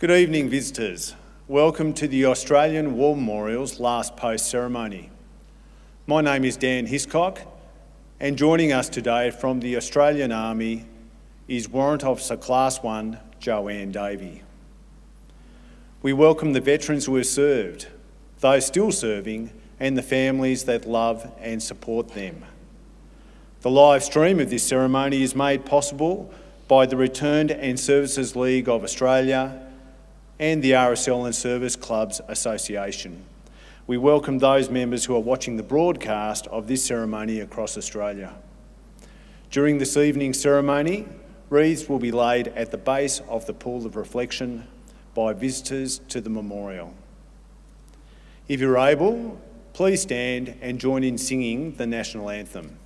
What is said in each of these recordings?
Good evening, visitors. Welcome to the Australian War Memorial's last post ceremony. My name is Dan Hiscock, and joining us today from the Australian Army is Warrant Officer Class 1 Joanne Davey. We welcome the veterans who have served, those still serving, and the families that love and support them. The live stream of this ceremony is made possible by the Returned and Services League of Australia and the RSL and Service Clubs Association. We welcome those members who are watching the broadcast of this ceremony across Australia. During this evening's ceremony, wreaths will be laid at the base of the pool of reflection by visitors to the memorial. If you're able, please stand and join in singing the national anthem.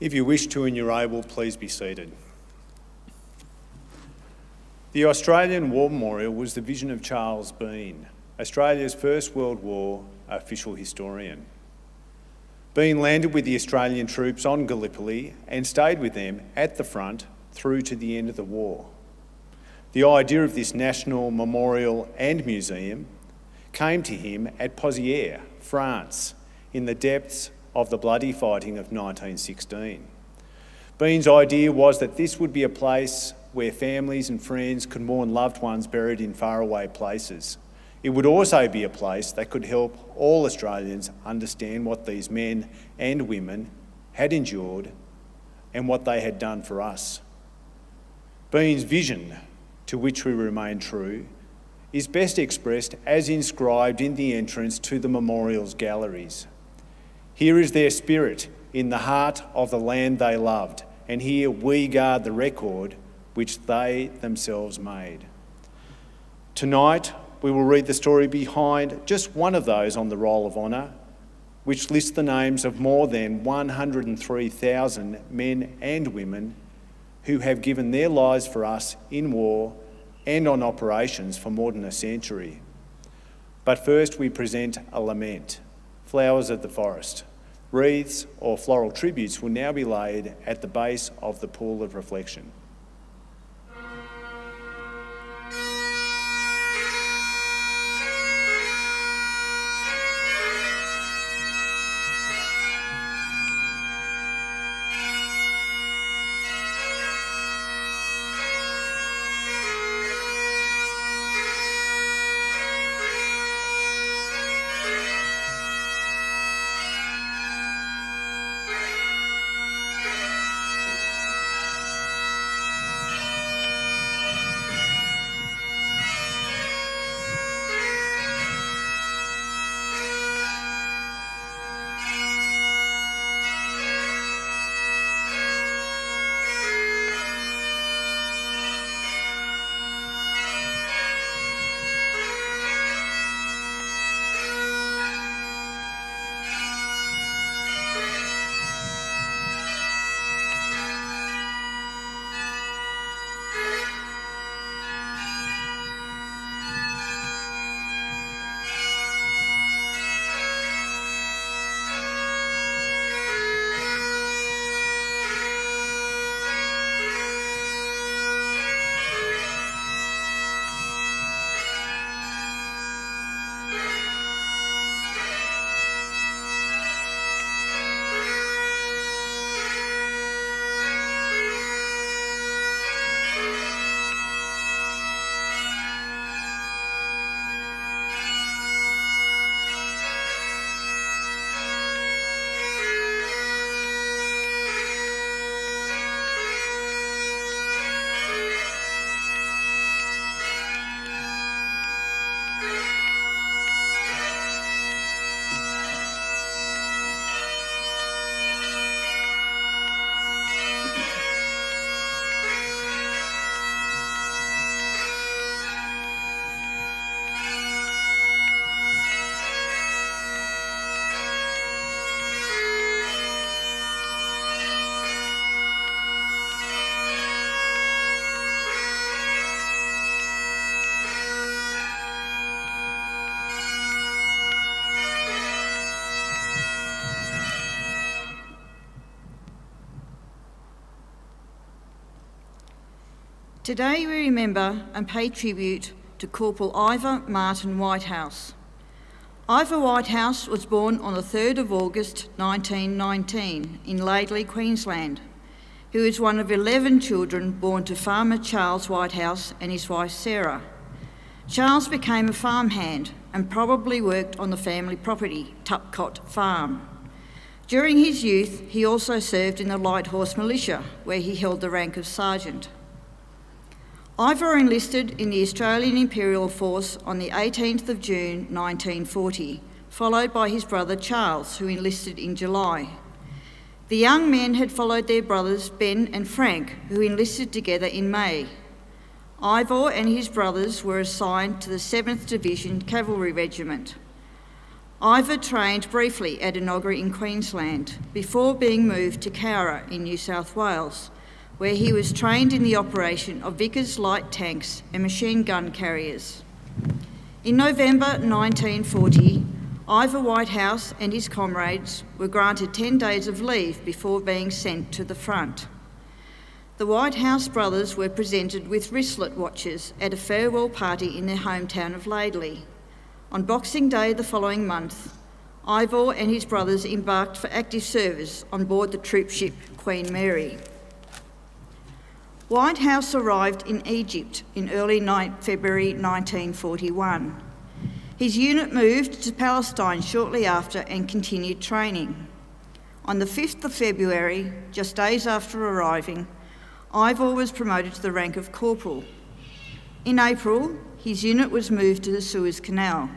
If you wish to and you're able, please be seated. The Australian War Memorial was the vision of Charles Bean, Australia's First World War official historian. Bean landed with the Australian troops on Gallipoli and stayed with them at the front through to the end of the war. The idea of this national memorial and museum came to him at Pozières, France, in the depths of the bloody fighting of 1916. Bean's idea was that this would be a place where families and friends could mourn loved ones buried in faraway places. It would also be a place that could help all Australians understand what these men and women had endured and what they had done for us. Bean's vision, to which we remain true, is best expressed as inscribed in the entrance to the memorial's galleries. Here is their spirit in the heart of the land they loved, and here we guard the record which they themselves made. Tonight, we will read the story behind just one of those on the Roll of Honour, which lists the names of more than 103,000 men and women who have given their lives for us in war and on operations for more than a century. But first we present a lament. Flowers of the forest. Wreaths or floral tributes will now be laid at the base of the pool of reflection. Today we remember and pay tribute to Corporal Ivor Martin Whitehouse. Ivor Whitehouse was born on the 3rd of August 1919 in Laidley, Queensland. He was one of 11 children born to farmer Charles Whitehouse and his wife Sarah. Charles became a farmhand and probably worked on the family property, Tupcott Farm. During his youth, he also served in the Light Horse Militia, where he held the rank of sergeant. Ivor enlisted in the Australian Imperial Force on the 18th of June 1940, followed by his brother Charles, who enlisted in July. The young men had followed their brothers Ben and Frank, who enlisted together in May. Ivor and his brothers were assigned to the 7th Division Cavalry Regiment. Ivor trained briefly at Enoggera in Queensland before being moved to Canberra in New South Wales, where he was trained in the operation of Vickers light tanks and machine gun carriers. In November 1940, Ivor Whitehouse and his comrades were granted 10 days of leave before being sent to the front. The Whitehouse brothers were presented with wristlet watches at a farewell party in their hometown of Laidley. On Boxing Day the following month, Ivor and his brothers embarked for active service on board the troop ship Queen Mary. Whitehouse arrived in Egypt in early February 1941. His unit moved to Palestine shortly after and continued training. On the 5th of February, just days after arriving, Ivor was promoted to the rank of corporal. In April, his unit was moved to the Suez Canal.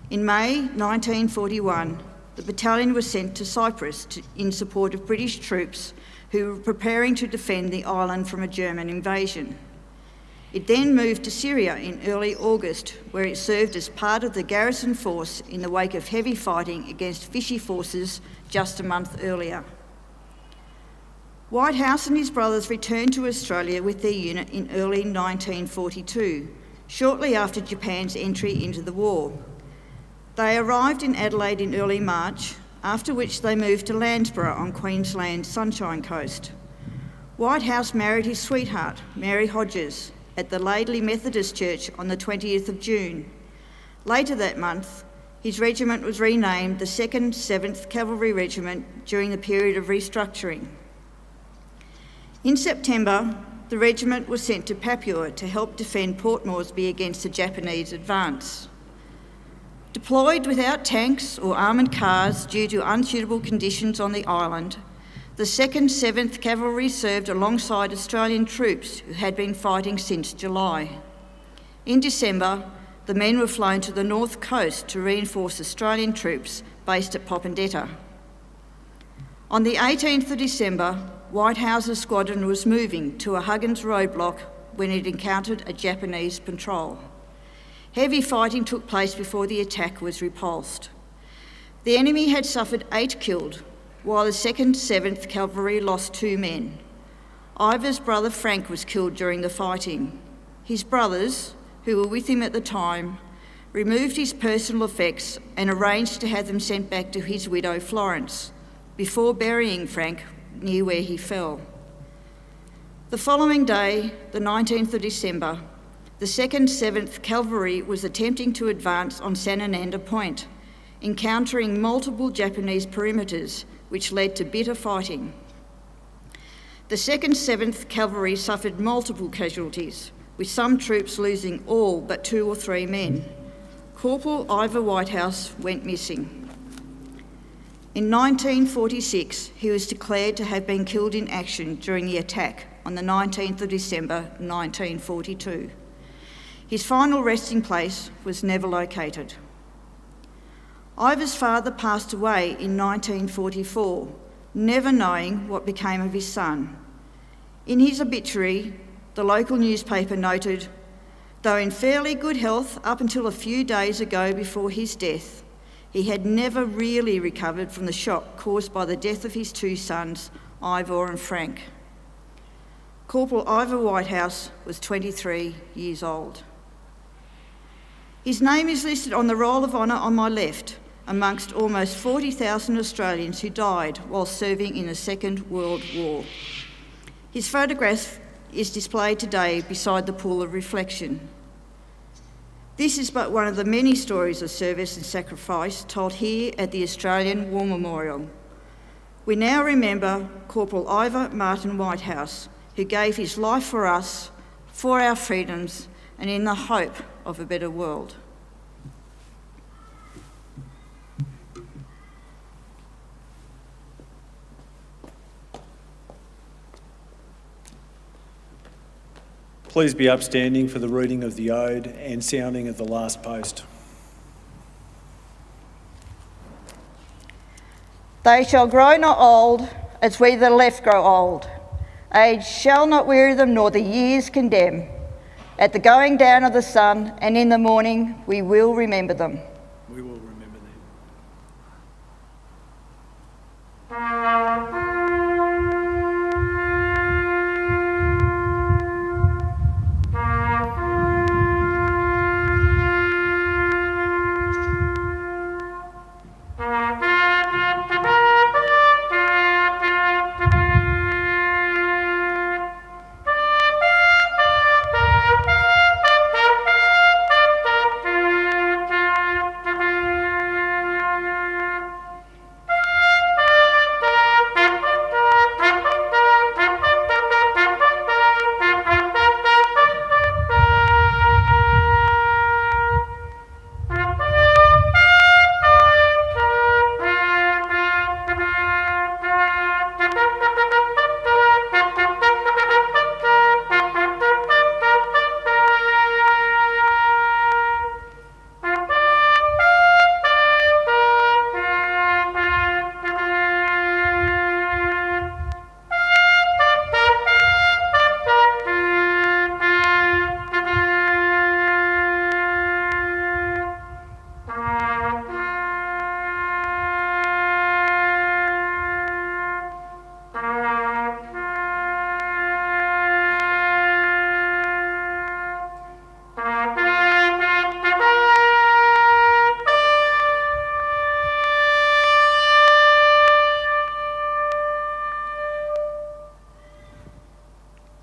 In May 1941, the battalion was sent to Cyprus in support of British troops who were preparing to defend the island from a German invasion. It then moved to Syria in early August, where it served as part of the garrison force in the wake of heavy fighting against Vichy forces just a month earlier. Whitehouse and his brothers returned to Australia with their unit in early 1942, shortly after Japan's entry into the war. They arrived in Adelaide in early March, after which they moved to Landsborough on Queensland's Sunshine Coast. Whitehouse married his sweetheart, Mary Hodges, at the Laidley Methodist Church on the 20th of June. Later that month, his regiment was renamed the 2nd 7th Cavalry Regiment during the period of restructuring. In September, the regiment was sent to Papua to help defend Port Moresby against the Japanese advance. Deployed without tanks or armoured cars due to unsuitable conditions on the island, the 2nd 7th Cavalry served alongside Australian troops who had been fighting since July. In December, the men were flown to the north coast to reinforce Australian troops based at Popondetta. On the 18th of December, Whitehouse's squadron was moving to a Huggins roadblock when it encountered a Japanese patrol. Heavy fighting took place before the attack was repulsed. The enemy had suffered 8 killed, while the 2nd 7th Cavalry lost 2 men. Ivor's brother Frank was killed during the fighting. His brothers, who were with him at the time, removed his personal effects and arranged to have them sent back to his widow Florence, before burying Frank near where he fell. The following day, the 19th of December, the 2nd 7th Cavalry was attempting to advance on Sanananda Point, encountering multiple Japanese perimeters, which led to bitter fighting. The 2nd 7th Cavalry suffered multiple casualties, with some troops losing all but 2 or 3 men. Corporal Ivor Whitehouse went missing. In 1946, he was declared to have been killed in action during the attack on the 19th of December 1942. His final resting place was never located. Ivor's father passed away in 1944, never knowing what became of his son. In his obituary, the local newspaper noted, "Though in fairly good health up until a few days ago before his death, he had never really recovered from the shock caused by the death of his 2 sons, Ivor and Frank." Corporal Ivor Whitehouse was 23 years old. His name is listed on the Roll of Honour on my left, amongst almost 40,000 Australians who died while serving in the Second World War. His photograph is displayed today beside the pool of reflection. This is but one of the many stories of service and sacrifice told here at the Australian War Memorial. We now remember Corporal Ivor Martin Whitehouse, who gave his life for us, for our freedoms, and in the hope of a better world. Please be upstanding for the reading of the ode and sounding of the last post. They shall grow not old as we that are left grow old. Age shall not weary them, nor the years condemn. At the going down of the sun and in the morning we will remember them. We will remember them.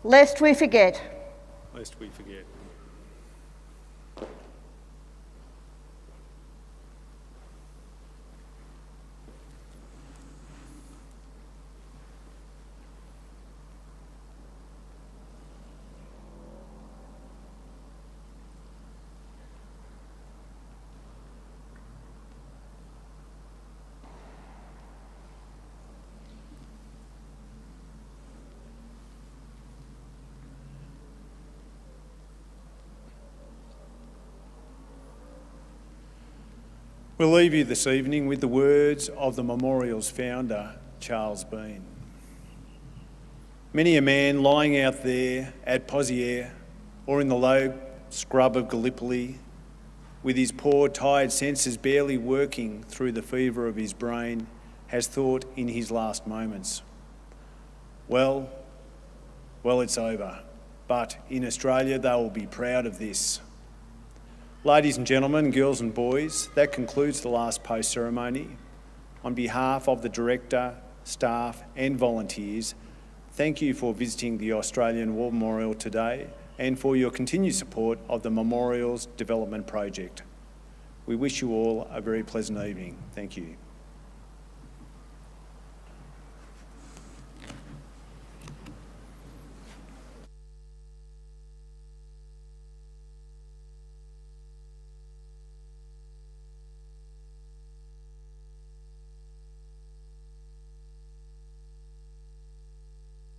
Lest we forget. Lest we forget. We'll leave you this evening with the words of the memorial's founder, Charles Bean. Many a man lying out there at Pozières or in the low scrub of Gallipoli, with his poor, tired senses barely working through the fever of his brain, has thought in his last moments, well, it's over. But in Australia, they will be proud of this. Ladies and gentlemen, girls and boys, that concludes the last post ceremony. On behalf of the Director, staff and volunteers, thank you for visiting the Australian War Memorial today and for your continued support of the Memorial's development project. We wish you all a very pleasant evening. Thank you.